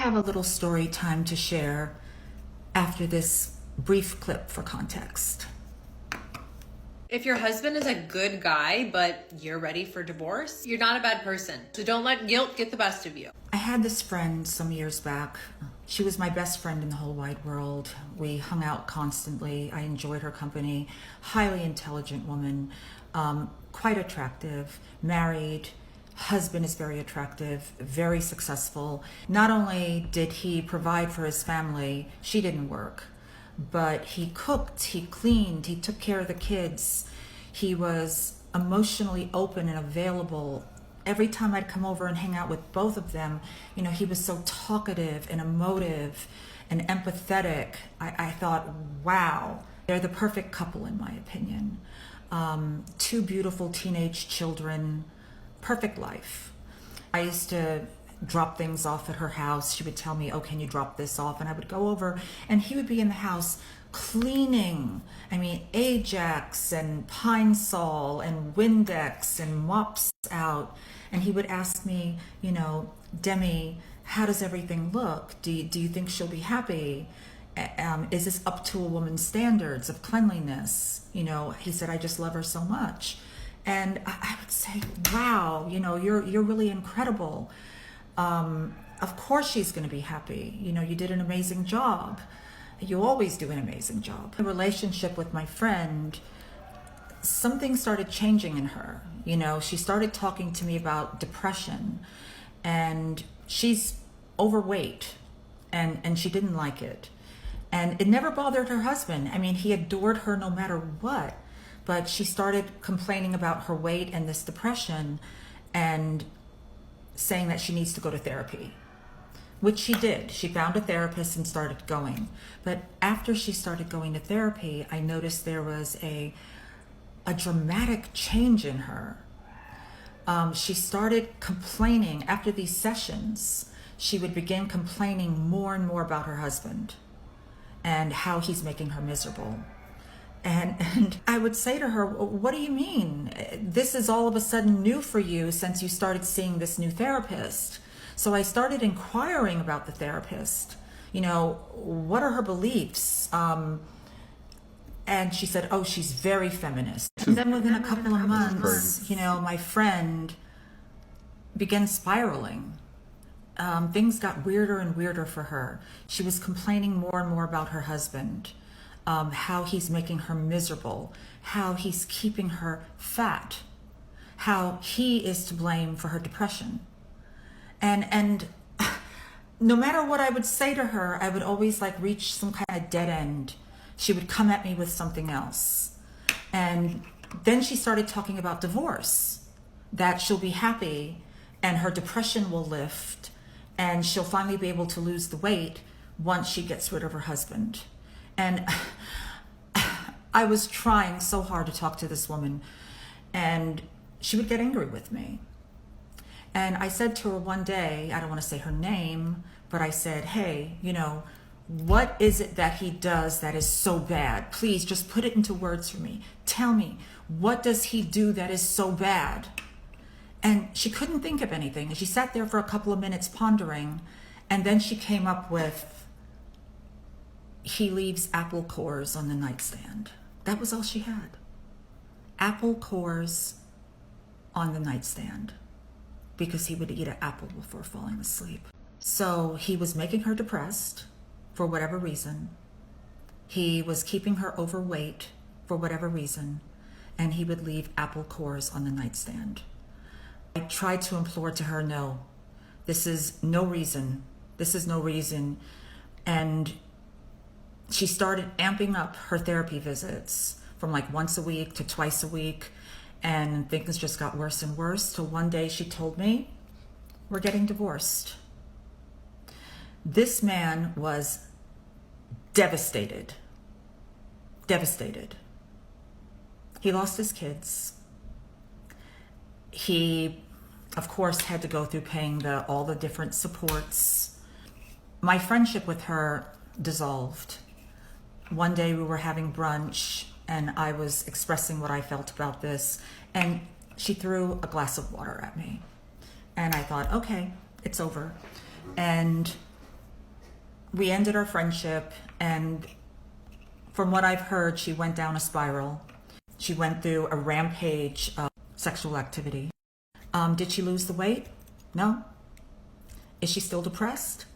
have a little story time to share after this brief clip for context. If your husband is a good guy, but you're ready for divorce, you're not a bad person. So don't let guilt get the best of you. I had this friend some years back. She was my best friend in the whole wide world. We hung out constantly. I enjoyed her company. Highly intelligent woman, quite attractive, married. Husband is very attractive, very successful. Not only did he provide for his family, she didn't work, but he cooked, he cleaned, he took care of the kids. He was emotionally open and available. Every time I'd come over and hang out with both of them, you know, he was so talkative and emotive and empathetic. I thought, wow, they're the perfect couple in my opinion. Two beautiful teenage children, perfect life. I used to drop things off at her house. She would tell me, oh, can you drop this off? And I would go over and he would be in the house cleaning. I mean, Ajax and Pine Sol and Windex and mops out. And he would ask me, you know, Demi, how does everything look? Do you think she'll be happy? Is this up to a woman's standards of cleanliness? You know, he said, I just love her so much. And I would say, wow, you know, you're really incredible. Of course she's going to be happy. You know, you did an amazing job. You always do an amazing job. The relationship with my friend, something started changing in her. You know, she started talking to me about depression, and she's overweight, and she didn't like it. And it never bothered her husband. I mean, he adored her no matter what. But she started complaining about her weight and this depression and saying that she needs to go to therapy, which she did. She found a therapist and started going. But after she started going to therapy, I noticed there was a dramatic change in her. She started complaining after these sessions. She would begin complaining more and more about her husband and how he's making her miserable. And I would say to her, what do you mean? This is all of a sudden new for you since you started seeing this new therapist. So I started inquiring about the therapist. You know, what are her beliefs? And she said, oh, she's very feminist. And then within a couple of months, you know, my friend began spiraling. Things got weirder and weirder for her. She was complaining more and more about her husband. How he's making her miserable, how he's keeping her fat, how he is to blame for her depression. And no matter what I would say to her, I would always like reach some kind of dead end. She would come at me with something else. And then she started talking about divorce, that she'll be happy and her depression will lift and she'll finally be able to lose the weight once she gets rid of her husband. And I was trying so hard to talk to this woman, and she would get angry with me. And I said to her one day, I don't want to say her name, but I said, hey, you know, what is it that he does that is so bad? Please just put it into words for me. Tell me, what does he do that is so bad? And she couldn't think of anything. And she sat there for a couple of minutes pondering, and then she came up with, he leaves apple cores on the nightstand. That was all she had. Apple cores on the nightstand because he would eat an apple before falling asleep. So he was making her depressed for whatever reason. He was keeping her overweight for whatever reason, and he would leave apple cores on the nightstand. I tried to implore to her, no, this is no reason. This is no reason. And she started amping up her therapy visits from like once a week to twice a week, and things just got worse and worse till one day she told me, we're getting divorced. This man was devastated. Devastated. He lost his kids. He, of course, had to go through paying all the different supports. My friendship with her dissolved. One day we were having brunch and I was expressing what I felt about this, and she threw a glass of water at me. And I thought, okay, it's over. And We ended our friendship, and from what I've heard, she went down a spiral. She went through a rampage of sexual activity. Did she lose the weight? No. Is she still depressed?